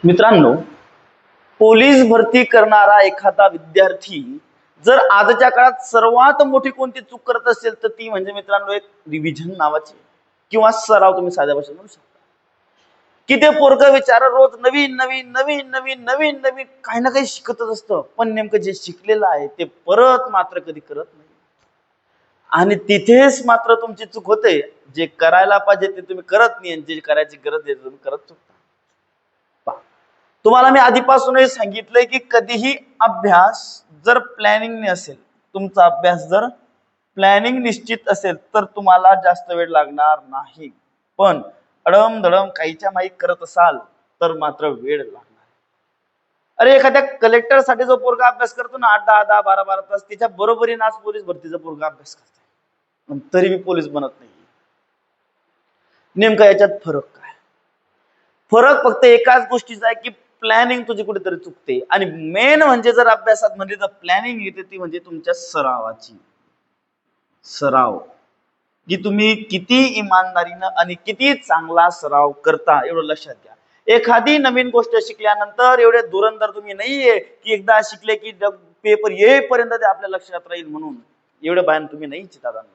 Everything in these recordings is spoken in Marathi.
मित्रांनो, पोलीस भरती करणारा एखादा विद्यार्थी जर आजच्या काळात सर्वात मोठी कोणती चूक करत असेल तर ती म्हणजे मित्रांनो एक रिव्हिजन नावाची किंवा सराव तुम्ही साध्या भाषेत म्हणू शकता. की ते पोरग विचार रोज नवीन नवीन नवीन नवीन नवीन नवीन काही ना काही शिकतच असतं, पण नेमकं जे शिकलेलं आहे ते परत मात्र कधी करत नाही. आणि तिथेच मात्र तुमची चूक होते. जे करायला पाहिजे ते तुम्ही करत नाही आणि जे करायची गरज आहे तुम्ही करत चुकता. तुम्हाला मी आधीपासूनच सांगितलंय की कधीही अभ्यास जर प्लॅनिंग असेल, तुमचा अभ्यास जर प्लॅनिंग निश्चित असेल तर तुम्हाला जास्त वेळ लागणार नाही. पण अडमधडम काहीच्या माही करत असाल तर मात्र वेळ लागणार. अरे एखाद्या कलेक्टर साठी जो पोरगा अभ्यास करतो ना 8, 10, 10, 12 तास, त्याच्या बरोबरीने आज पोलीस भरतीचा पोरगा अभ्यास करतोय, पण तरी मी पोलीस बनत नाही. नेमका याच्यात फरक काय? फरक फक्त एकाच गोष्टीचा आहे की प्लॅनिंग तुझी कुठेतरी चुकते. आणि मेन म्हणजे जर अभ्यासात म्हणजे जर प्लॅनिंग येते ती म्हणजे तुमच्या सरावाची. सराव की तुम्ही किती इमानदारीनं आणि किती चांगला सराव करता एवढं लक्षात घ्या. एखादी नवीन गोष्ट शिकल्यानंतर एवढे धुरंधर तुम्ही नाहीये की एकदा शिकले की पेपर येईपर्यंत ते आपल्या लक्षात राहील म्हणून एवढं बाहेर तुम्ही नाही दादांनो.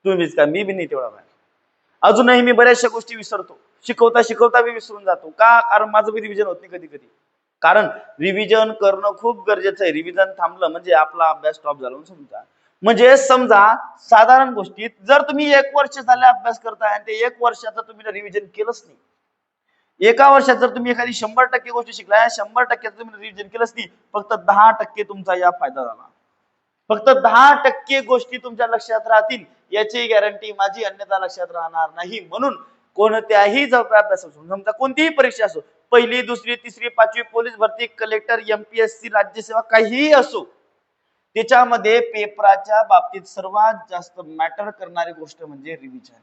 तुम्हीच का, मी बी नाही तेवढा बाहेर. अजूनही मी बऱ्याचशा गोष्टी विसरतो. शिकवता शिकवता मी विसरून जातो. का? कारण माझं बी रिव्हिजन होत नाही कधी कधी. कारण रिव्हिजन करणं खूप गरजेचं आहे. रिव्हिजन थांबलं म्हणजे आपला अभ्यास स्टॉप झाला समजा. म्हणजे समजा साधारण गोष्टीत जर तुम्ही 1 वर्ष झाले अभ्यास करताय आणि ते 1 वर्षाचं तुम्ही रिव्हिजन केलंच नाही, एका वर्षात जर तुम्ही एखादी 100% गोष्टी शिकलाय, 100% तुम्ही रिव्हिजन केलंच नाही, फक्त 10% तुमचा या फायदा झाला. फक्त 10% गोष्टी तुमच्या लक्षात राहतील याची गॅरंटी माझी, अन्यथा लक्षात राहणार नाही. म्हणून कोणत्याही अभ्यास असो, समजा कोणतीही परीक्षा असो, पहिली, दुसरी, तिसरी, पाचवी, पोलीस भरती, कलेक्टर, एमपीएससी, राज्यसेवा, काहीही असो, त्याच्यामध्ये पेपराच्या बाबतीत सर्वात जास्त मॅटर करणारी गोष्ट म्हणजे रिव्हिजन.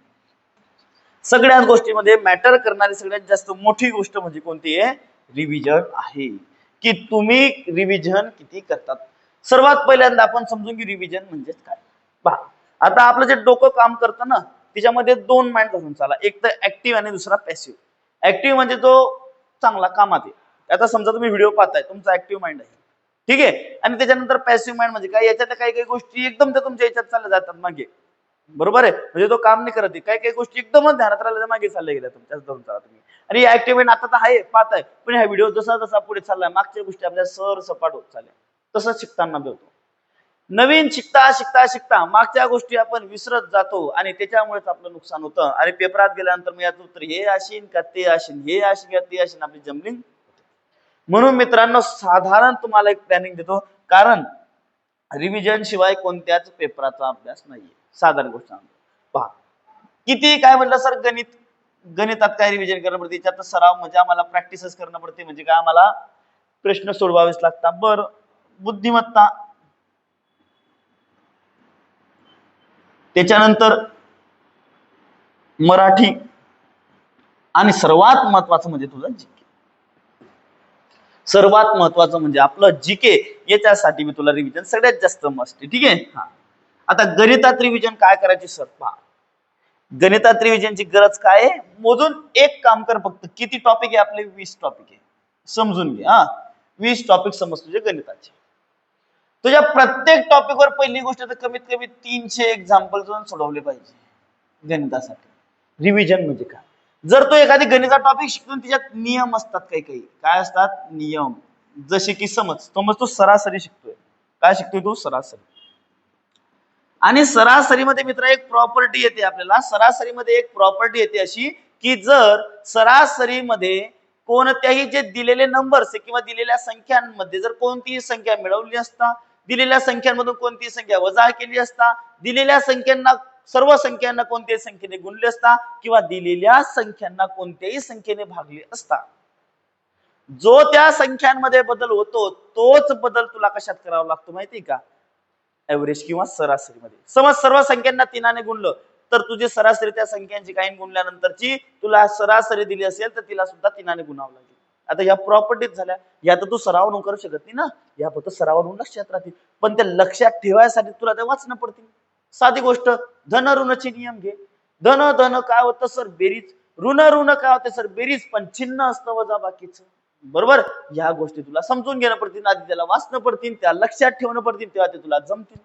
सगळ्याच गोष्टीमध्ये मॅटर करणारी सगळ्यात जास्त मोठी गोष्ट म्हणजे कोणती आहे? रिव्हिजन आहे. की तुम्ही रिव्हिजन किती करतात. सर्वात पहिल्यांदा आपण समजून की रिव्हिजन म्हणजे काय. पहा, आता आपलं जे डोकं काम करतं ना, त्याच्यामध्ये 2 माइंड धरून चाला. एक तर ऍक्टिव्ह आणि दुसरा पॅसिव्ह. ऍक्टिव्ह म्हणजे तो चांगला कामात आहे. आता समजा तुम्ही व्हिडिओ पाहताय, तुमचा ऍक्टिव्ह माइंड आहे, ठीक आहे. आणि त्याच्यानंतर पॅसिव्ह माइंड म्हणजे काय? याच्यात काही काही गोष्टी एकदम त्या तुमच्या याच्यात चालल्या जातात मागे, बरोबर आहे. म्हणजे तो काम नाही करत. काही काही गोष्टी एकदमच ध्यानात राहिल्या मागे चालल्या गेल्या तुमच्याच धरून चाला तुम्ही. आणि ऍक्टिव्ह माइंड आता तर आहे, पाहताय, पण ह्या व्हिडिओ जसा जसा पुढे चाललाय मागच्या गोष्टी आपल्या सर सपाट होत चालल्या. तसंच शिकताना बी होतो. नवीन शिकता शिकता शिकता मागच्या गोष्टी आपण विसरत जातो आणि त्याच्यामुळेच आपलं नुकसान होतं. आणि पेपरात गेल्यानंतर मग याचं उत्तर हे आशीन का ते आशीन, हे आशीन का ते आशीन, आपली जमलिंग. म्हणून मित्रांनो, साधारण तुम्हाला एक प्लॅनिंग देतो, कारण रिव्हिजन शिवाय कोणत्याच पेपराचा अभ्यास नाहीये. साधारण गोष्ट सांगतो. पहा, किती काय म्हटलं सर, गणितात काय रिव्हिजन करणं पडते? त्याच्यात सराव म्हणजे आम्हाला प्रॅक्टिसच करणं पडते. म्हणजे काय? आम्हाला प्रश्न सोडवावेच लागतात. बरं, बुद्धिमत्ता, त्याच्यानंतर मराठी, आणि सर्वात महत्वाचं म्हणजे तुझं जीके. सर्वात महत्वाचं म्हणजे आपलं जीके. याच्यासाठी मी तुला रिव्हिजन सगळ्यात जास्त मस्त आहे, ठीक आहे. हा, आता गणितात रिव्हिजन काय करायची सर? पहा, गणितात रिव्हिजनची गरज काय आहे? मोजून एक काम कर फक्त. किती टॉपिक आहे आपले? 20 टॉपिक आहे. समजून घे. हा, 20 टॉपिक समज तुझे गणिताचे. तुझ्या प्रत्येक टॉपिकवर पहिली गोष्ट तर कमीत कमी 300 एक्झाम्पल सोडवले पाहिजे गणितासाठी. रिव्हिजन म्हणजे काय? जर तो एखादी गणिता टॉपिक शिकतो, त्याच्यात नियम असतात. काही काही काय असतात? नियम. जसे की समज तो सरासरी शिकतोय. काय शिकतोय तो? सरासरी. आणि सरासरीमध्ये मित्र एक प्रॉपर्टी येते आपल्याला. सरासरीमध्ये एक प्रॉपर्टी येते अशी की जर सरासरीमध्ये कोणत्याही जे दिलेले नंबर्स किंवा दिलेल्या संख्यांमध्ये जर कोणतीही संख्या मिळवली असता, दिलेल्या संख्यांमधून कोणतीही संख्या वजा केली असता, दिलेल्या संख्यांना सर्व संख्यांना कोणत्याही संख्येने गुणले असता, किंवा दिलेल्या संख्यांना कोणत्याही संख्येने भागले असता, जो त्या संख्यांमध्ये बदल होतो तोच बदल तुला कशात करावा लागतो माहिती का? एव्हरेज किंवा सरासरीमध्ये. समज सर्व संख्यांना 3ने गुणलं तर तुझी सरासरी त्या संख्यांची काही गुणल्यानंतरची तुला सरासरी दिली असेल तर तिला सुद्धा 3ने गुणावं लागेल. आता या प्रॉपर्टीज झाल्या. या तर तू सराव करू शकत नाही ना, या फक्त सरावरून लक्षात राहतील. पण त्या लक्षात ठेवायसाठी तुला ते वाचणं पडतील. साधी गोष्ट, धन ऋणचे नियम घे. धन धन काय होतं सर? बेरीज. ऋण ऋण काय होते सर? बेरीज. पण चिन्ह असतं वजा बाकीचं. बरोबर. ह्या गोष्टी तुला समजून घेणं पडतील, आधी त्याला वाचणं पडतील, त्या लक्षात ठेवणं पडतील, तेव्हा ते तुला जमतील,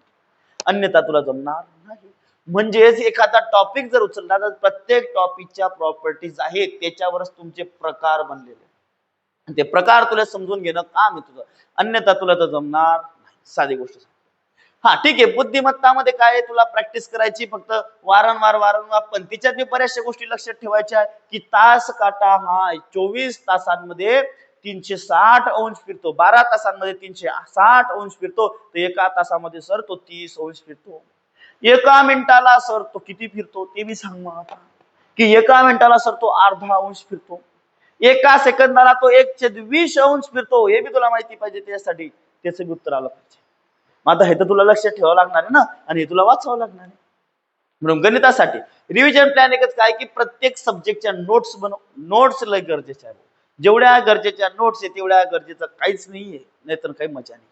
अन्यथा तुला जमणार नाही. म्हणजेच एखादा टॉपिक जर उचलला तर प्रत्येक टॉपिकच्या प्रॉपर्टीज आहेत, त्याच्यावरच तुमचे प्रकार बनलेले, ते प्रकार तुला समजून घेणं काम आहे तुझं, अन्यथा तुला तर जमणार नाही. साधी गोष्ट. हा ठीक आहे. बुद्धिमत्तामध्ये काय तुला प्रॅक्टिस करायची, फक्त वारंवार वारंवार, पण तिच्यात मी बऱ्याचशा गोष्टी लक्षात ठेवायच्या की तास काटा हा 24 तासांमध्ये 360 अंश फिरतो, 12 तासांमध्ये 360 अंश फिरतो, तर एका तासामध्ये सर तो 30 अंश फिरतो. एका मिनिटाला सर तो किती फिरतो ते मी सांग मग आता, की एका मिनिटाला सर तो अर्धा अंश फिरतो, एका सेकंदाला तो 1/20 अंश फिरतो. हे बी तुला माहिती पाहिजे, त्यासाठी त्याचं बी उत्तर आलं पाहिजे. मग आता हे तर तुला लक्षात ठेवावं लागणार आहे ना, आणि हे तुला वाचावं लागणार आहे. म्हणून गणितासाठी रिव्हिजन प्लॅन एकच काय, की प्रत्येक सब्जेक्टच्या नोट्स बनव. नोट्स लय गरजेच्या आहे. जेवढ्या गरजेच्या नोट्स आहे तेवढ्या गरजेचं काहीच नाहीये, नाहीतर काही मजा नाही.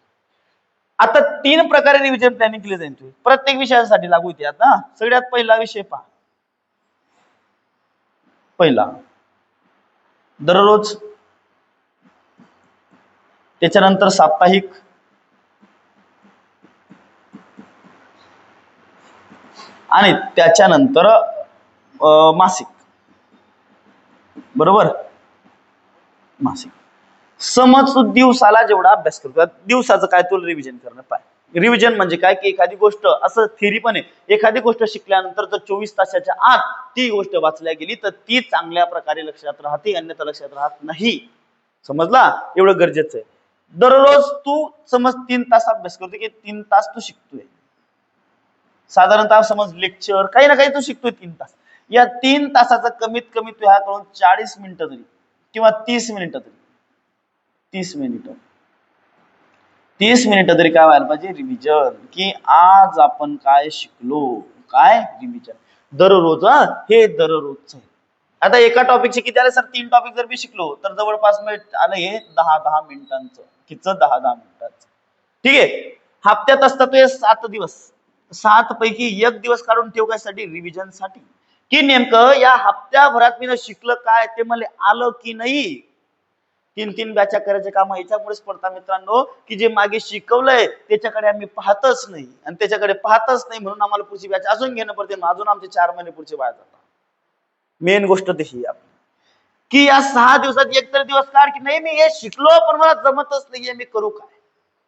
आता 3 प्रकारे रिव्हिजन प्लॅनिंग केली जाईल तुम्ही, प्रत्येक विषयासाठी लागू होते. आता सगळ्यात पहिला विषय पहा. पहिला दररोज, त्याच्यानंतर साप्ताहिक, आणि त्याच्यानंतर मासिक. बरोबर. मासिक. समज तू दिवसाला जेवढा अभ्यास करतो, दिवसाचं काय तुला रिव्हिजन करणं पाय. रिव्हिजन म्हणजे काय, की एखादी गोष्ट, असं थेरी पण आहे, एखादी गोष्ट शिकल्यानंतर जर 24 तासाच्या आत ती गोष्ट वाचल्या गेली तर ती चांगल्या प्रकारे लक्षात राहते, अन्यथा लक्षात राहत नाही. समजला? एवढं गरजेचं आहे. दररोज तू समज 3 तास अभ्यास करतो, की 3 तास तू शिकतोय, साधारणतः समज लेक्चर काही ना काही तू शिकतोय 3 तास. या 3 तासाचं कमीत कमी तू ह्याकडून 40 मिनिटं तरी, किंवा 30 मिनिटं तरी, 30 मिनिटं तरी काय व्हायला पाहिजे, रिव्हिजन, की आज आपण काय शिकलो, काय रिव्हिजन दररोज. हे दररोजच आहे. आता एका टॉपिकचे किती आले सर, 3 टॉपिक जर मी शिकलो तर जवळपास आलं हे 10-10 मिनिटांचं, किचं 10-10 मिनिटांचं. ठीक आहे. हप्त्यात असतात हे 7 दिवस, 7 पैकी 1 दिवस काढून ठेव कशासाठी, रिव्हिजन साठी, की नेमकं या हप्त्याभरात मी शिकलं काय, ते मला आलं की नाही. 3-3 बॅचा करायचे काम याच्यामुळेच पडतात मित्रांनो, की जे मागे शिकवलंय त्याच्याकडे आम्ही पाहतच नाही, आणि त्याच्याकडे पाहतच नाही म्हणून आम्हाला पुढची बॅच अजून घेणं पडते, अजून आमचे 4 महिने पुढचे वाया जातात. मेन गोष्ट तशी आपली, की या 6 दिवसात एक तर दिवस काढ, की नाही मी हे शिकलो पण मला जमतच नाहीये, मी करू काय,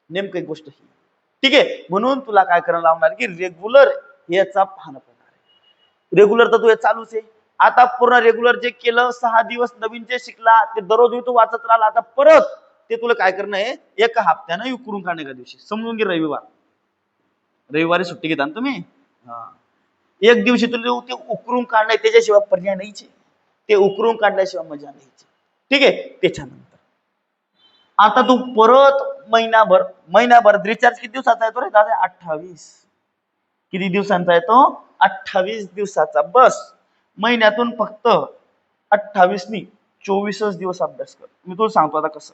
नेमकं एक गोष्ट ही. ठीक आहे. म्हणून तुला काय करायला लावणार, की रेग्युलर याचा पाहणं पडणार आहे. रेग्युलर तर तू हे चालूच आहे. आता पूर्ण रेग्युलर जे केलं, 6 दिवस नवीन जे शिकला ते दररोज तू वाचत राहिला, आता परत ते तुला काय करणं आहे, एका हप्त्यानं उकरून काढणे. एका दिवशी समजून घे, रविवारी सुट्टी घेता ना तुम्ही, एक दिवशी तुला ते उकरून काढणं, त्याच्याशिवाय पर्याय नाहीच. ते उकरून काढल्याशिवाय मजा नाहीच. ठीक आहे. त्याच्यानंतर आता तू परत महिनाभर रिचार्ज किती दिवसाचा येतो रे दादा, 28. किती दिवसांचा येतो, 28 दिवसाचा. बस महिन्यातून फक्त 28 नाही 24 दिवस अभ्यास कर. मी तुला सांगतो आता कसं,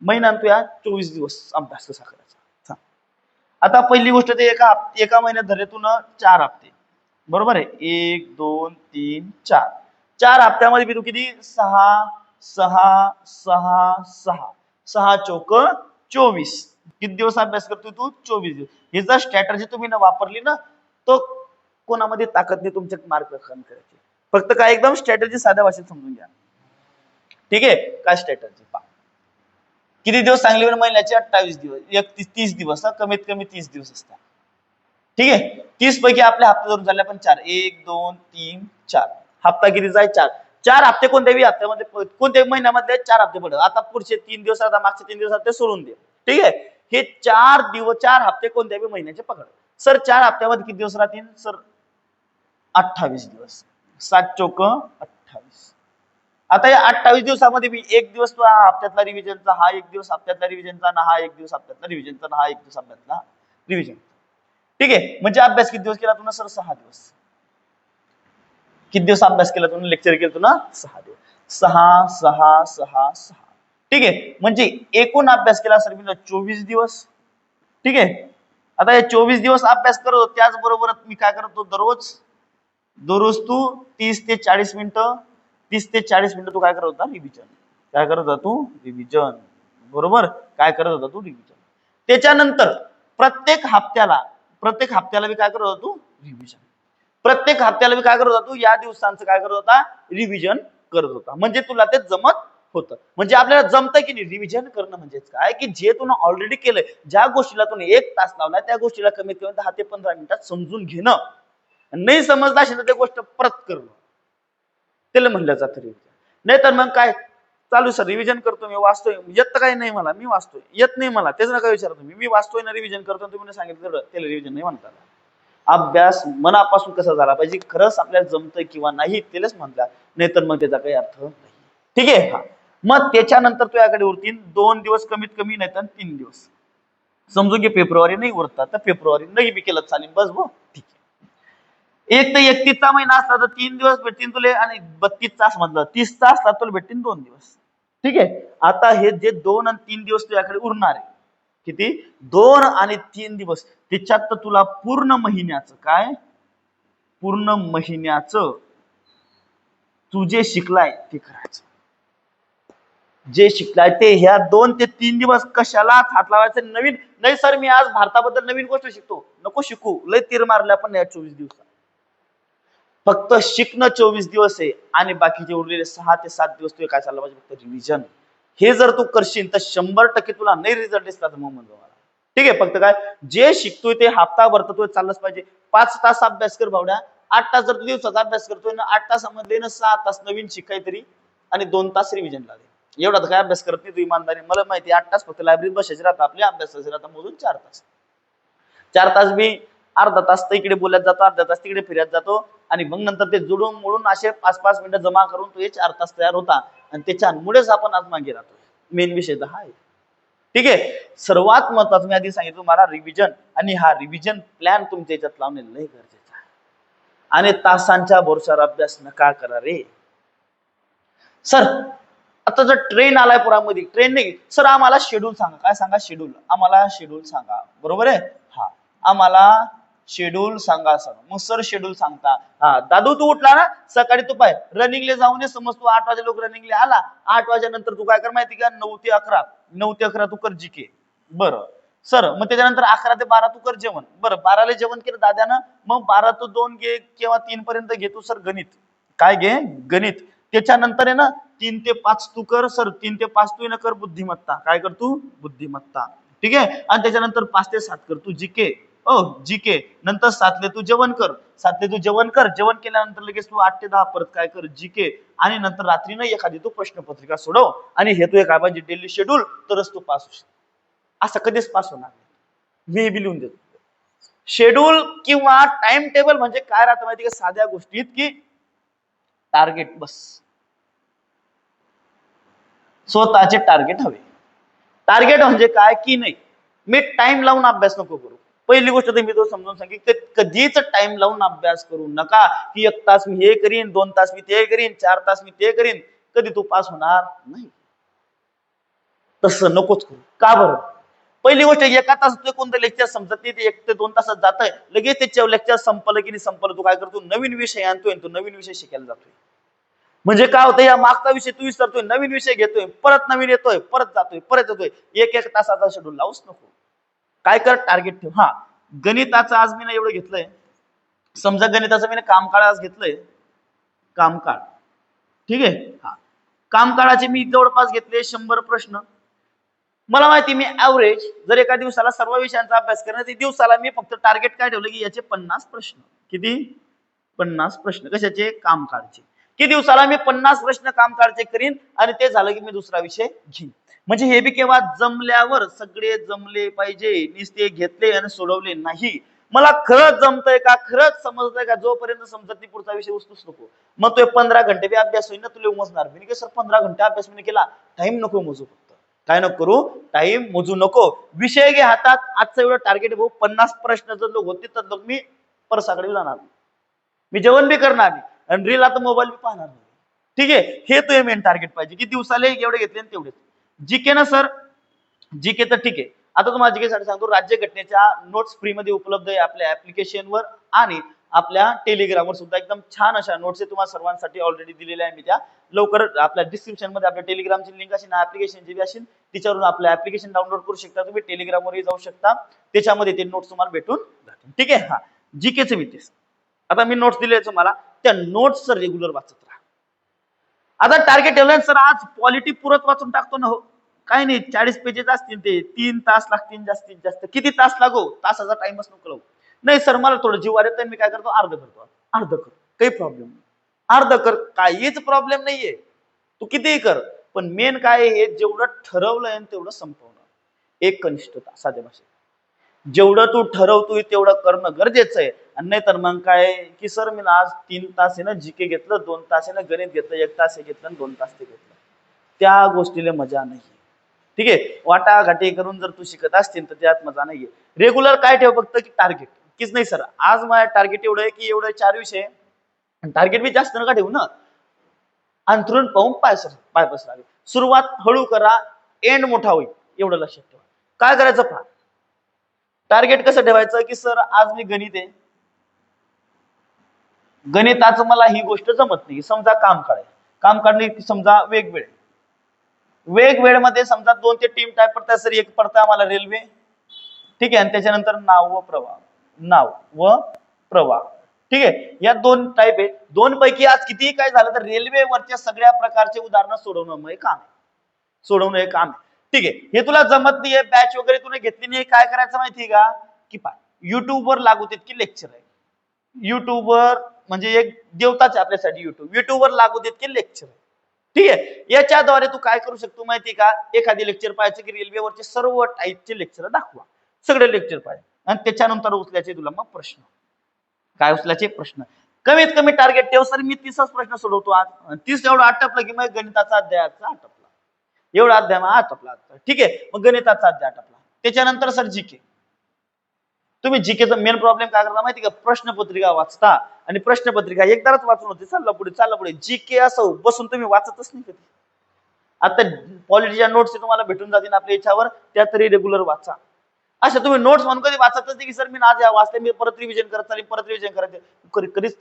महिन्यात या 24 दिवस अभ्यास कसा करायचा. आता पहिली गोष्ट, ते एका महिन्यात धरेतून 4 हप्ते. बरोबर आहे, 1 2 3 4. 4 हप्त्यामध्ये मी तू किती, 6 चौक 24. किती दिवस अभ्यास करतोय तू, 24 दिवस. ही जर स्ट्रॅटर्जी तुम्ही वापरली ना, तो कोणामध्ये ताकद नाही तुमच्या मार्क करायची. फक्त काय एकदम स्ट्रॅटर्जी साध्या भाषेत समजून घ्या. ठीक आहे. काय स्ट्रॅटर्जी पहा, किती दिवस चांगले, महिन्याचे 28 दिवस, 30 दिवस, कमीत कमी 30 दिवस असतात. ठीक आहे. 30 पैकी आपल्या हप्ते धरून झाले पण 4, 1 2 3 4. हप्ता किती जाय, 4. 4 हप्ते कोणत्याही हप्त्यामध्ये, कोणत्याही महिन्यामध्ये 4 हप्ते पडतात. आता पुढचे 3 दिवस, आता मागचे 3 दिवस ते सोडून दे. ठीक आहे. हे 4 हप्ते कोणत्याही महिन्याचे पकड. सर 4 हप्त्यामध्ये किती दिवस राहतील सर, 28 दिवस. 7 चौक 28. आता या 28 दिवसामध्ये मी एक दिवस तो हप्त्यातला रिव्हिजनचा, हा एक दिवस हप्त्यातला रिव्हिजनचा, हा एक दिवस हप्त्यातला रिव्हिजनचा, हा एक दिवस हप्त्यातला रिव्हिजन. ठीक आहे. म्हणजे अभ्यास किती दिवस केला तू ना सर, 6 दिवस. किती दिवस अभ्यास केला तू, लेक्चर केलं तू ना, 6 दिवस. 6 6 6 6. ठीक आहे. म्हणजे एकूण अभ्यास केला सर मी 24 दिवस. ठीक आहे. आता हे 24 दिवस अभ्यास करतो, त्याचबरोबर मी काय करतो, दररोज तू 30 ते 40 मिनिटं, 30 ते 40 मिनिटं तू काय करत होता, रिव्हिजन काय करत होता तू? रिव्हिजन. बरोबर, काय करत होता तू? रिव्हिजन. त्याच्यानंतर प्रत्येक हप्त्याला मी काय करत होता तू? रिव्हिजन. प्रत्येक हप्त्याला मी काय करत होता तू? या दिवसांचं काय करत होता? रिव्हिजन करत होता. म्हणजे तुला ते जमत होतं. म्हणजे आपल्याला जमतं की नाही? रिव्हिजन करणं म्हणजे काय की जे तू ऑलरेडी केलंय, ज्या गोष्टीला तू 1 तास लावला त्या गोष्टीला कमीत कमी 10 ते 15 मिनिटात समजून घेणं. नाही समजला असेल तर ते गोष्ट परत करणं, त्याला म्हणलं जातं रिव्हिजन. नाही तर मग काय चालू सर रिव्हिजन करतो मी, वाचतोय, येत काही नाही मला, मी वाचतोय, येत नाही मला, तेच नका विचारा तुम्ही, मी वाचतोय ना रिव्हिजन करतो, तुम्ही सांगितलं त्याला रिव्हिजन नाही म्हणतात. अभ्यास मनापासून कसा झाला पाहिजे, खरंच आपल्याला जमतंय किंवा नाही त्यालाच म्हणतात, नाही तर मग त्याचा काही अर्थ नाही. ठीक आहे. हा, मग त्याच्यानंतर तुझ्याकडे उरतील 2 दिवस कमीत कमी, नाही तर 3 दिवस. समजून घे फेब्रुवारी नाही उरतात तर फेब्रुवारी नाही बी केलं चालेल, बस भाऊ. ठीक आहे. एक तर 31चा महिना असला तर 3 दिवस भेटतील तुले, आणि 32 तास मधलं 30चा असला तुला भेटतील 2 दिवस. ठीक आहे. आता हे जे 2 आणि 3 दिवस तुझ्याकडे उरणार आहे, किती? 2 आणि 3 दिवस. त्याच्यात तर तुला पूर्ण महिन्याचं काय? पूर्ण महिन्याचं तू जे शिकलाय ते करायचं. जे शिकलाय ते ह्या 2 ते 3 दिवस कशाला हात लावायचं? नवीन नाही सर मी आज भारताबद्दल नवीन गोष्ट शिकतो, नको शिकू, लय तीर मारल्या पण या 24 दिवसात. फक्त शिकणं 24 दिवस आहे, आणि बाकीचे उरलेले 6 ते 7 दिवस तुझे काय चाललं पाहिजे? फक्त रिव्हिजन. हे जर तू करशील तर 100% तुला नाही रिझल्ट दिसला तर मग म्हणतो मला. ठीक आहे. फक्त काय जे शिकतोय ते हप्ताभर तर तुझं चाललंच पाहिजे. 5 तास अभ्यास कर भावड्या. 8 तास जर तू दिवसाचा अभ्यास करतोय ना, 8 तासामधले ना 6 तास नवीन शिकाय तरी, आणि 2 तास रिव्हिजनला दे. एवढा तर काय अभ्यास करत नाही तू इमानदारी, मला माहिती. 8 तास फक्त लायब्ररीत बसायचे राहतात, आपल्या अभ्यासाचे राहतात मोजून 4 तास. 4 तास मी अर्धा तास तर इकडे बोलत जातो, अर्धा तास तिकडे फिरत जातो, आणि मग नंतर ते जुळून मोडून असे 5-5 मिनिटं जमा करून तो 4 तास तयार होता, आणि त्याच्यामुळेच आपण आज मागे राहतो. मेन विषय तर हा आहे. ठीक आहे. सर्वात महत्वाचं मी आधी सांगितलं तुम्हाला रिव्हिजन, आणि हा रिव्हिजन प्लॅन तुमच्या याच्यात लावणे लय गरजेचं आहे. आणि तासांच्या भरोशावर अभ्यास नका करा रे सर. आता जर ट्रेन आलाय पुरामध्ये, ट्रेन नाही सर, आम्हाला शेड्यूल सांगा. काय सांगा? शेड्यूल. आम्हाला शेड्यूल सांगा. बरोबर आहे. हा, आम्हाला शेड्यूल सांगा सर. मग सर शेड्यूल सांगता. हा दादू तू उठला ना सकाळी, तू पाय रनिंगला जाऊन ये. समज तू 8 वाजे लोक रनिंगला आला, 8 वाजेनंतर तू काय कर माहिती का? 9 ते 11, 9 ते 11 तू कर जीके. बरं सर, मग त्याच्यानंतर 11 ते 12 तू कर जेवण. बरं 12ला जेवण केलं दाद्यानं, मग 12 ते 2 घे किंवा 3 पर्यंत घे तू सर गणित. काय घे? गणित. त्याच्यानंतर आहे ना 3 ते 5 तू कर सर. 3 ते 5 तू कर बुद्धिमत्ता. काय कर तू? बुद्धिमत्ता. ठीक आहे. आणि त्याच्यानंतर 5 ते 7 कर तू जीके. जीके. नंतर 7ले तू जेवण कर. 7ले तू जेवण कर. जेवण केल्यानंतर लगेच तू 8 ते 10 परत काय कर? जीके. आणि नंतर रात्री ना एखादी तू प्रश्नपत्रिका सोडव, आणि हे तू काय पाहिजे? डेली शेड्यूल, तरच तू पास होशील. असं कधीच पास होणार नाही. मी बी लिहून देतो. शेड्यूल किंवा टाइम टेबल म्हणजे काय राहतं माहिती का? साध्या गोष्टीत की टार्गेट. बस स्वतःचे टार्गेट हवे. टार्गेट म्हणजे काय की नाही मी टाइम लावून अभ्यास नको करू. पहिली गोष्ट तर मी तो समजून सांगितली, कधीच टाइम लावून अभ्यास करू नका की 1 तास मी हे करीन, 2 तास मी ते करीन, 4 तास मी ते करीन. कधी तू पास होणार नाही. तसं नकोच करू. का बरं? पहिली गोष्ट, 1 तासात कोणतं लेक्चर समजत नाही, ते 1 ते 2 तासात जात आहे, लगेच त्याच्या लेक्चर संपलं की नाही संपलं, तू काय करतो? नवीन विषय आणतोय, तू नवीन विषय शिकायला जातोय. म्हणजे काय होतं? या मागचा विषय तू विसरतोय, नवीन विषय घेतोय, परत नवीन येतोय, परत जातोय, परत येतोय. 1 तासाचा शेड्यूल लावूच नको. काय कर? टार्गेट ठेव. हा, गणिताचं आज मी ना एवढं घेतलंय. समजा गणिताचं मी कामकाळ आज घेतलंय, कामकाळ. ठीक आहे. हा, कामकाळाचे मी जवळपास घेतले 100 प्रश्न. मला माहिती मी ऍव्हरेज जर एका दिवसाला सर्व विषयांचा अभ्यास करणार, तर दिवसाला मी फक्त टार्गेट काय ठेवलं की याचे 50 प्रश्न. किती? 50 प्रश्न. कशाचे? कामकाळचे. की दिवसाला मी 50 प्रश्न कामकाळचे करीन, आणि ते झालं की मी दुसरा विषय घेईन. म्हणजे हे बी केव्हा? जमल्यावर. सगळे जमले पाहिजे, नुसते घेतले आणि सोडवले नाही. मला खरंच जमतंय का, खरंच समजतंय का, जोपर्यंत समजत नाही पुढचा विषय उचलूच नको. मग तो 15 घंटे बी अभ्यास होईल ना, तुला उमजणार मी सर 15 घंटे अभ्यास मी केला. टाइम नको मोजू. फक्त काय नको करू? टाइम मोजू नको. विषय घे हातात. आजचं एवढं टार्गेट भाऊ, 50 प्रश्न जर लोक होते तर लोक मी परसाकडे जाणार, मी जेवण बी करणार नाही, आणि रील आता मोबाईल बी पाहणार नाही. ठीक आहे. हे तुझे मेन टार्गेट पाहिजे की दिवसाला एवढे घेतले तेवढे. जीके ना सर, जीके तर ठीक आहे. आता तुम्हाला जीके साठी सांगतो, राज्यघटनेच्या नोट्स फ्री मध्ये उपलब्ध आहे आपल्या ऍप्लिकेशनवर, आणि आपल्या टेलिग्रामवर सुद्धा एकदम छान अशा नोट्स तुम्हाला सर्वांसाठी ऑलरेडी दिलेल्या आहे मी त्या. लवकर आपल्या डिस्क्रिप्शन मध्ये आपल्या टेलिग्रामची लिंक असेल, ऍप्लिकेशनची बी असेल, तिच्यावरून आपलं ऍप्लिकेशन डाउनलोड करू शकता तुम्ही. टेलिग्रामवरही जाऊ शकता, त्याच्यामध्ये ते नोट्स तुम्हाला भेटून जातील. ठीक आहे. हा जीकेचे मी तेच आता मी नोट्स दिले तुम्हाला, त्या नोट्स रेग्युलर वाचत राहा. आता टार्गेट ठेवलं सर आज पॉलिटी पुरत वाचून टाकतो ना, हो काय नाही 40 पेजेस असतील, ते 3 तास लागतील जास्तीत जास्त. किती तास लागो, तासाचा टाइमच नको लावू. नाही सर मला थोडं जीवार येतं, मी काय करतो अर्ध करतो. अर्ध कर, काही प्रॉब्लेम नाही, अर्ध कर, काहीच प्रॉब्लेम नाहीये, तू कितीही कर. पण मेन काय हे जेवढं ठरवलंय तेवढं संपवणं, एक कनिष्ठता. साध्या भाषेत जेवढं तू ठरवतोय तेवढं करणं गरजेचं आहे. आणि नाही तर मग काय की सर मी आज 3 तास आहे ना जीके घेतलं, 2 तास आहे ना गणित घेतलं, 1 तास हे घेतलं, 2 तास ते घेतलं, त्या गोष्टीला मजा नाही. ठीक आहे. वाटाघाटी करून जर तू शिकत असतील तर त्यात मजा नाहीये. रेग्युलर काय ठेव फक्त की टार्गेट कीच नाही सर आज माझं टार्गेट एवढं आहे की एवढं 4 विषय, टार्गेट बी जास्त नका ठेवू ना. अंथरून पाहून पाय पसरावे. सुरुवात हळू करा, एंड मोठा होईल एवढं लक्षात ठेवा. काय करायचं पहा, टार्गेट कसं ठेवायचं की सर आज मी गणित आहे, गणिताचं मला ही गोष्ट जमत नाही, समजा काम काढणे समजा वेगवेळ मध्ये समजा 2 ते 3 टाईप पडतात सर. एक पडतं आम्हाला रेल्वे, ठीक आहे, आणि त्याच्यानंतर नाव व प्रवाह. ठीक आहे, या 2 टाईप आहे. 2 पैकी आज कितीही काय झालं तर रेल्वेवरच्या सगळ्या प्रकारचे उदाहरणं सोडवणं हे काम आहे. ठीक आहे, हे तुला जमत नाहीये, बॅच वगैरे तुला घेतली नाही, काय करायचं माहितीये का की युट्यूबवर लागू तितकी लेक्चर आहे. युट्यूबवर म्हणजे एक देवताच आहे आपल्यासाठी. युट्यूबवर लागू तितके लेक्चर आहे. ठीक आहे, याच्याद्वारे तू काय करू शकतो माहिती का, एखादी लेक्चर पाहायचं की रेल्वेवरचे सर्व टाईपचे लेक्चर दाखवा, सगळे लेक्चर पाहिजे, आणि त्याच्यानंतर उचलायचे तुला मग प्रश्न. काय उचलायचे प्रश्न, कमीत कमी टार्गेट ठेव सर मी 30च प्रश्न सोडवतो आज, 30 एवढं आटपलं की मग गणिताचा अध्यायाचा आटपला, एवढा अध्याय मग आटपला. ठीक आहे, मग गणिताचा अध्याय आटपला. त्याच्यानंतर सर जीके. तुम्ही जीकेचा मेन प्रॉब्लेम काय करता माहिती का, प्रश्नपत्रिका वाचता आणि प्रश्नपत्रिका एकदाच वाचून होते, चालला पुढे. जीके असं बसून तुम्ही वाचतच नाही कधी. आता पॉलिटीच्या नोट्स तुम्हाला भेटून जातील आपल्या याच्यावर, त्या तरी रेग्युलर वाचा. अशा तुम्ही नोट्स म्हणून कधी वाचतच नाही की सर मी आज या वाचले, मी परत रिव्हिजन करायचं, कधीच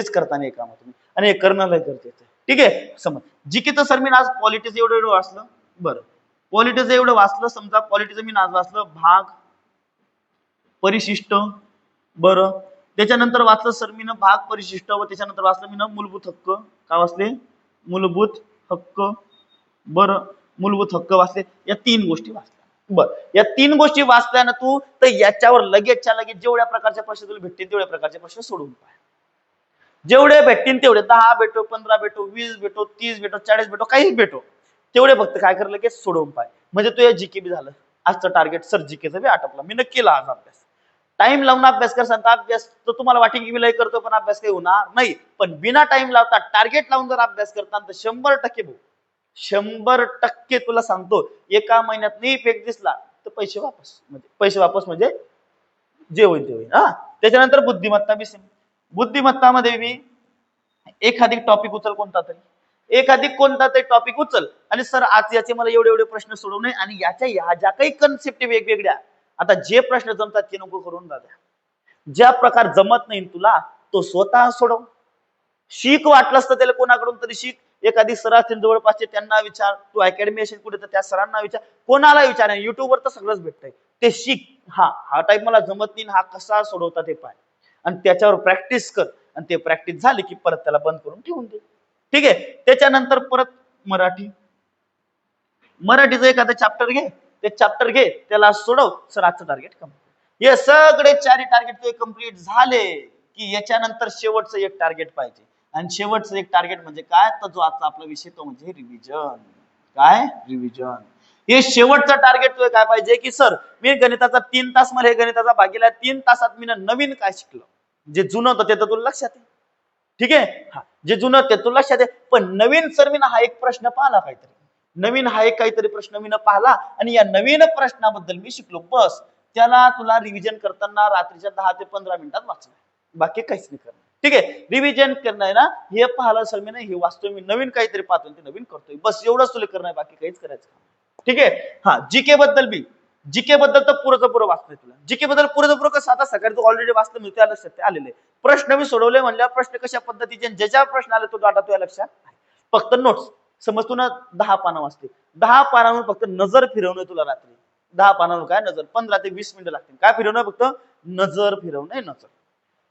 करता नाही काम तुम्ही, आणि हे करणं लय गरजेचं आहे. ठीक आहे, समज जीकेचं सर मी आज पॉलिटीचं एवढं वाचलं, बरं पॉलिटीचं एवढं वाचलं, समजा पॉलिटीचं मी आज वाचलं भाग परिशिष्ट, बरं त्याच्यानंतर वाचलं सर मी भाग परिशिष्ट, व त्याच्यानंतर वाचलं मी मूलभूत हक्क. काय वाचले, मूलभूत हक्क. बरं मूलभूत हक्क वाचले, या 3 गोष्टी वाचल्या. बरं या 3 गोष्टी वाचल्या ना तू, तर याच्यावर लगेचच्या लगेच जेवढ्या प्रकारचे प्रश्न तुला भेटतील तेवढ्या प्रकारचे प्रश्न सोडून पाय. जेवढे भेटतील तेवढे, 10 भेटो, 15 भेटो, 20 भेटो, 30 भेटो, 40 भेटो, काही भेटो, तेवढे फक्त काय कर लगेच सोडवून पाय. म्हणजे तू या जीके बी झालं. आजचं टार्गेट सर जीकेचं बी आटपलं, मी नक्की केला आज अभ्यास. टाइम लावून अभ्यास कर, सांगता अभ्यास तर तुम्हाला वाटेल की मी लय करतो पण अभ्यास काही होणार नाही. पण बिना टाइम लावता टार्गेट लावून जर अभ्यास करता तर 100% भाऊ, 100% तुला सांगतो, एका महिन्यात नाही इफेक्ट दिसला तर पैसे वापस म्हणजे जे होईल ते होईल. त्याच्यानंतर बुद्धिमत्ता बी सेम. बुद्धिमत्तामध्ये बी एखादी टॉपिक उचल, कोणता तरी टॉपिक उचल, आणि सर आज याचे मला एवढे प्रश्न सोडवणे, आणि याच्या ह्या ज्या काही कन्सेप्ट वेगवेगळ्या, आता जे प्रश्न जमतात ते नको करून दादा, ज्या प्रकार जमत नाही तुला तो स्वतः सोडव. शिक, वाटलंस तर त्याला कोणाकडून तरी शिक. एखादी सर असतील जवळपासचे त्यांना विचार, तू अकॅडमी असेल कुठे तर त्या सरांना विचार, कोणाला विचार. युट्यूबवर तर सगळंच भेटतंय, ते शिक. हा टाईप मला जमत नाही, हा कसा सोडवता ते पाय, आणि त्याच्यावर प्रॅक्टिस कर, आणि ते प्रॅक्टिस झाली की परत त्याला बंद करून ठेवून दे. ठीक आहे, त्याच्यानंतर परत मराठीचं एखादं चॅप्टर घे, त्याला सोडव. सर आजचं टार्गेट कम्प्लीट. हे सगळे 4 टार्गेट कम्प्लीट झाले की याच्यानंतर शेवटचं एक टार्गेट पाहिजे, आणि शेवटचं एक टार्गेट म्हणजे काय, तर जो आजचा आपला विषय तो म्हणजे रिव्हिजन. काय रिव्हिजन, हे शेवटचं टार्गेट काय पाहिजे की सर मी गणिताचा 3 तास, मला हे गणिताचा भागीला 3 तासात मी नवीन काय शिकलो, जे जुनं होतं ते तर तुला लक्षात आहे. ठीक आहे, जे जुनं ते तुला लक्षात आहे, पण नवीन सर मी हा एक प्रश्न पाहिला, काहीतरी प्रश्न मी पाहिला, आणि या नवीन प्रश्नाबद्दल मी शिकलो, बस त्याला तुला रिव्हिजन करताना रात्रीच्या 10 ते 15 मिनिटात वाचलं, बाकी काहीच नाही करणार. ठीक आहे, रिव्हिजन करणं आहे ना, हे पाहिलं सर मी हे वाचतोय, मी नवीन काहीतरी पाहतोय, ते नवीन करतोय, बस एवढंच तुला करणं आहे, बाकी काहीच करायचं. ठीक आहे, जीके बद्दल बी जीके बद्दल तर पुरं पुरं वाचतोय तुला. जीके बद्दल पुरं पुरं कसं आता सकाळी तू ऑलरेडी वाचलं मिळतं लक्षात ते आलेले. प्रश्न मी सोडवले म्हणल्यावर प्रश्न कशा पद्धतीचे ज्याच्या प्रश्न आले तो डाटा तुझ्या लक्षात. फक्त नोट्स समज तू ना 10 पानं वाचते, 10 पानावर फक्त नजर फिरवणं तुला रात्री. 10 पानावर काय नजर 15 ते 20 मिनिटं लागतील. काय फिरवणं फक्त नजर फिरवणं नजर.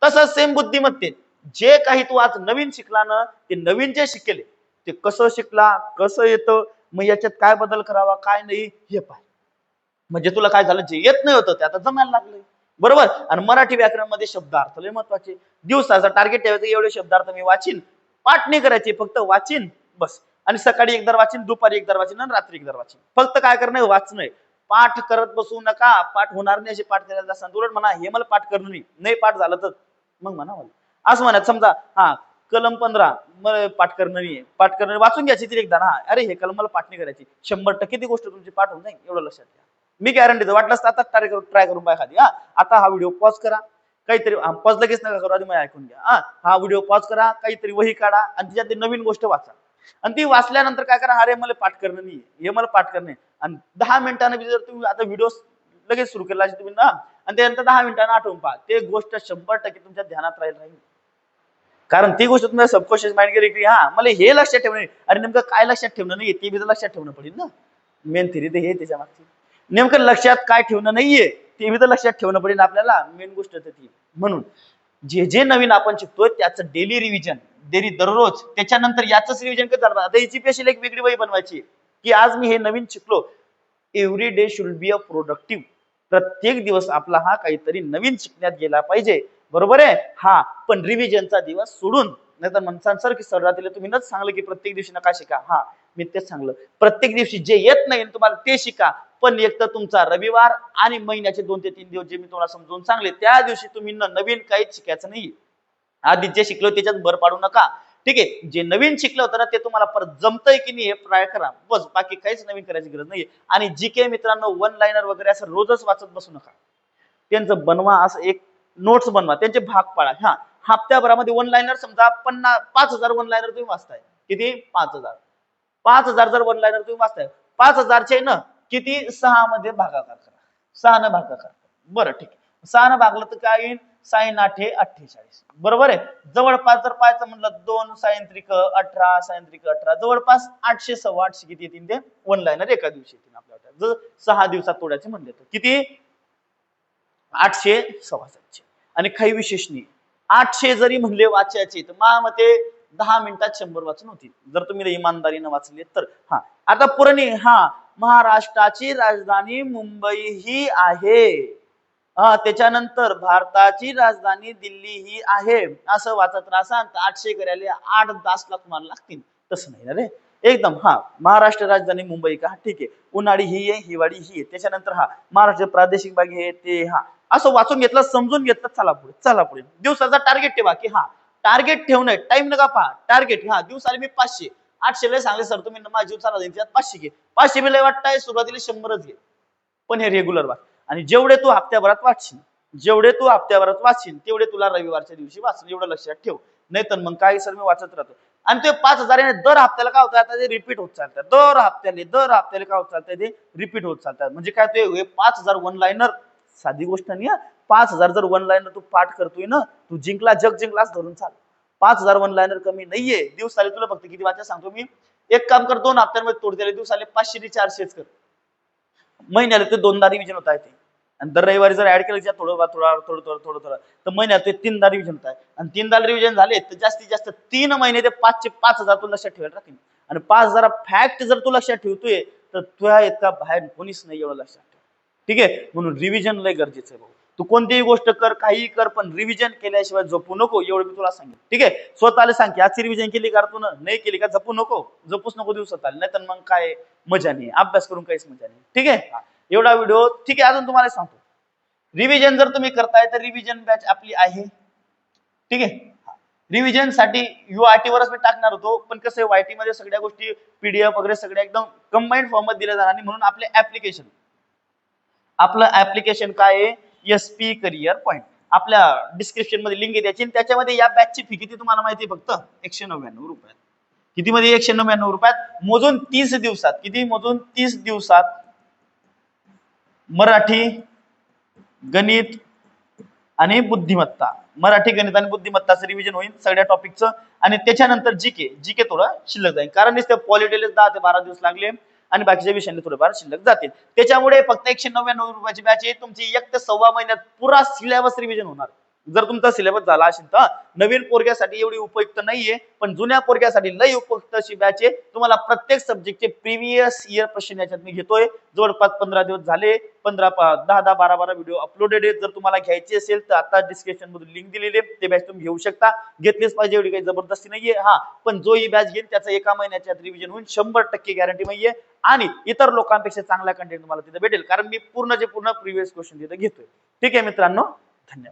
तसंच सेम बुद्धिमत्तेत जे काही तू आज नवीन शिकला ना ते नवीन जे शिकेले ते कसं शिकला कसं येतं मग याच्यात काय बदल करावा काय नाही हे पाय. म्हणजे तुला काय झालं जे येत नाही होतं ते आता जमायला लागले. बरोबर. आणि मराठी व्याकरणमध्ये शब्दार्थ लय महत्वाचे. दिवसाचा टार्गेट ठेवायचं एवढे शब्दार्थ मी वाचीन, पाठ नाही करायचे फक्त वाचीन बस. आणि सकाळी एकदा वाचीन, दुपारी एकदा वाचीन आणि रात्री एकदा वाचीन. फक्त काय करणं वाचणं. पाठ करत बसू नका. पाठ होणार नाही असे पाठ करायला असताना उलट म्हणा हे मला पाठ करणं नाही पाठ झालं तर मग म्हणा मला असं म्हणत. समजा हा कलम 15 मला पाठ करणं नाही, पाठ करणं वाचून घ्यायची तरी एकदा ना. अरे हे कलम मला पाठ नाही करायची 100% ती गोष्ट तुमची पाठ होऊन जाईल एवढं लक्षात घ्या. मी गॅरंटी देतो. वाटलं आता ट्राय करून पाय खाली. आता हा व्हिडिओ पॉज करा, काहीतरी पॉज लगेच नका करू, आधी मला ऐकून घ्या. हा व्हिडिओ पॉज करा, काहीतरी वही काढा आणि त्याच्यात नवीन गोष्ट वाचा. आणि ती वाचल्यानंतर काय करा, अरे मला पाठ करणं नाही हे मला पाठ करणं. आणि 10 मिनिटांनी जर तुम्ही आता व्हिडिओ लगेच सुरू केला तुम्ही ना आणि त्यानंतर 10 मिनिटांना आठवून पहा, ते गोष्ट 100% तुमच्या ध्यानात राहील. कारण ती गोष्ट तुम्हाला सबकॉन्शियस माइंड केली की हा मला हे लक्षात ठेवणं. अरे नेमकं काय लक्षात ठेवणं नाही ते बी लक्षात ठेवणं पडेल ना. मेन थिरी ते हे त्याच्या मागची नेमकं लक्षात काय ठेवणं नाहीये ते बी तर लक्षात ठेवणं पडेल आपल्याला. मेन गोष्ट तर ती. म्हणून जे नवीन आपण शिकतोय त्याचं डेली रिव्हिजन दररोज. त्याच्यानंतर याच रिव्हिजन कधी झालं. आता याची स्पेशल एक वेगळी वही बनवायची की आज मी हे नवीन शिकलो. Every day should be a productive. प्रत्येक दिवस आपला हा काहीतरी नवीन शिकण्यात गेला पाहिजे. बरोबर आहे. हा पण रिव्हिजनचा दिवस सोडून नाही तर म्हणसान सर की सर रात्री तुम्ही नच सांगलं की प्रत्येक दिवशी नका शिका. हा मी तेच सांगलं प्रत्येक दिवशी जे येत नाही तुम्हाला ते शिका. पण एक तर तुमचा रविवार आणि महिन्याचे 2 ते 3 दिवस जे मी तुम्हाला समजून सांगले त्या दिवशी तुम्ही नवीन काहीच शिकायचं नाही. आधी जे शिकलो त्याच्यात भर पाडू नका. ठीक आहे. जे नवीन शिकलं होतं ना ते तुम्हाला परत जमतंय की नाही हे ट्राय करा बस. बाकी काहीच नवीन करायची गरज नाही. आणि जी के मित्रांनो 1 लाइनर वगैरे असं रोजच वाचत बसू नका. त्यांचं बनवा असं एक नोट्स बनवा, त्यांचे भाग पाडा. हा हप्त्याभरामध्ये 1 लाइनर समजा 5000 1 लाइनर तुम्ही वाचताय. किती 5000 जर 1 लाइनर तुम्ही वाचताय 5000 चे ना किती 6 मध्ये भागाकार करा. 6 न भागाकार. बरं ठीक आहे. 6 न भागलं तर काय येईल 6 8 48. बरोबर आहे. जवळपास जर पाहायचं म्हणलं 2 साइन त्रिक 18 साइन त्रिक 18 जवळपास 800 सव्वा 800 किती येतील ते 1 लाइनर एका दिवशी येतील आपल्याला. जर 6 दिवसात तोडायचे म्हणले तर किती 800 सव्वा 700. आणि काही विशेष नाही. 800 जरी म्हणले वाचायचे तर मा मते 10 मिनिटात 100 वाचून होतील जर तुम्ही इमानदारीनं वाचले तर. हा आता पुरणी हा महाराष्ट्राची राजधानी मुंबई ही आहे. त्याच्यानंतर भारताची राजधानी दिल्ली ही आहे. असं वाचत राहा. 800 करायला 8 तास तुम्हाला लागतील. तसं नाही ना रे एकदम. हा महाराष्ट्र राजधानी मुंबई का ठीक आहे. उन्हाळी ही आहे हिवाळी ही आहे. त्याच्यानंतर हा महाराष्ट्र प्रादेशिक भाग हे ते हा असं वाचून घेतलं समजून घेतलं. चला पुढे दिवसाचा टार्गेट ठेवा की हा टार्गेट ठेवणं टाइम नका पहा. टार्गेट हा दिवसाला मी 500 800 लय सांगले सर तुम्ही माझ्या दिवसाला 500 घे. 500 मी लय वाटतंय सुरुवातीला 100च घे पण हे रेग्युलर वाच. आणि जेवढे तू हप्त्याभरात वाचशील तेवढे तुला रविवारच्या दिवशी वाचशील एवढं लक्षात ठेव. नाही तर मग काही सर मी वाचत राहतो. आणि ते 5000 दर हप्त्याला काय होतं आता ते रिपीट होत चालतात. दर हप्त्याला काय होत चालतंय ते रिपीट होत चालतात. म्हणजे काय ते 5000 1 लाइनर साधी गोष्ट नाही. 5000 जर 1 लाइनर तू पाठ करतोय ना तू जग जिंकलाच धरून चाल. 5000 1 लाइनर कमी नाहीये. दिवसाला तुला फक्त किती वाचायला सांगतो मी. एक काम कर 2 हप्त्यांमध्ये तोडते. दिवसाला 500 ते 400 कर. महिन्याला ते 2दा रिव्हिजन होत आहे ते. आणि दर रविवारी जर ऍड केलं थोडं तर महिन्यात ते 3दा रिव्हिजन होत आहे. आणि 3दा रिव्हिजन झाले तर जास्तीत जास्त 3 महिने ते 5000 तू लक्षात ठेवायला राहतील. आणि 5000 फॅक्ट जर तू लक्षात ठेवतोय तर तुझ्या इतका बाहेर कोणीच नाही एवढं लक्षात ठेव. ठीक आहे. म्हणून रिव्हिजन लय गरजेचं आहे भाऊ. तू कोणतीही गोष्ट कर काही कर पण रिव्हिजन केल्याशिवाय झोपू नको एवढं मी तुला सांगेन. ठीक आहे. स्वतःला सांग की आजची रिव्हिजन केली का तू नाही केली का जपूच नको दिवसात आले नाही तर मग काय मजा नाही. अभ्यास करून काहीच मजा नाही. ठीक आहे. एवढा व्हिडिओ ठीक आहे. अजून तुम्हाला सांगतो रिव्हिजन जर तुम्ही करताय तर रिव्हिजन बॅच आपली आहे. ठीक आहे. रिव्हिजन साठी URT वरच मी टाकणार होतो पण कसं YT मध्ये सगळ्या गोष्टी PDF वगैरे सगळ्या एकदम कंबाईंड फॉर्म मध्ये दिल्या जाणार आणि म्हणून आपलं ऍप्लिकेशन काय आहे SP करिअर पॉइंट. आपल्या डिस्क्रिप्शन मध्ये लिंक आहे त्याची. त्याच्यामध्ये या बॅचची फी किती तुम्हाला माहिती आहे फक्त 199 रुपयात. किती मध्ये 199 रुपयात मोजून 30 दिवसात. किती मोजून 30 दिवसात मराठी, गणित आणि बुद्धिमत्ता. मराठी, गणित आणि बुद्धिमत्ताचं रिव्हिजन होईल सगळ्या टॉपिकचं. आणि त्याच्यानंतर जीके. जीके थोडं शिल्लक जाईल, कारण नुसते पॉलिटिकल 10 ते 12 दिवस लागले आणि बाकीच्या विषयांनी थोडेफार शिल्लक जातील. त्याच्यामुळे फक्त 199 रुपयाची बॅच आहे तुमची. 1 ते सव्वा महिन्यात पुरा सिलेबस रिव्हिजन होणार. जर तुमचा सिलेबस झाला असेल तर. नवीन पोरग्यासाठी एवढी उपयुक्त नाहीये, पण जुन्या पोरग्यासाठी लय उपयुक्त अशी बॅच आहे. तुम्हाला प्रत्येक सब्जेक्टचे प्रिव्हियस इयर क्वेश्चन याच्यात मी घेतोय. जवळपास 15 दिवस झाले. 10-12 व्हिडिओ अपलोडेड आहेत. जर तुम्हाला घ्यायची असेल तर आता डिस्क्रिप्शन मधून लिंक दिलेली आहे, ते बॅच तुम्ही घेऊ शकता. घेतलीच पाहिजे, एवढी काही जबरदस्ती नाहीये. हा, पण जो ही बॅच घेईल त्याचं एका महिन्याच्या रिव्हिजन होईल, 100% गॅरंटी नाहीये. आणि इतर लोकांपेक्षा चांगला कंटेंट तुम्हाला तिथे भेटेल, कारण मी पूर्ण प्रिव्हियस क्वेश्चन तिथे घेतोय. ठीक आहे मित्रांनो, धन्यवाद.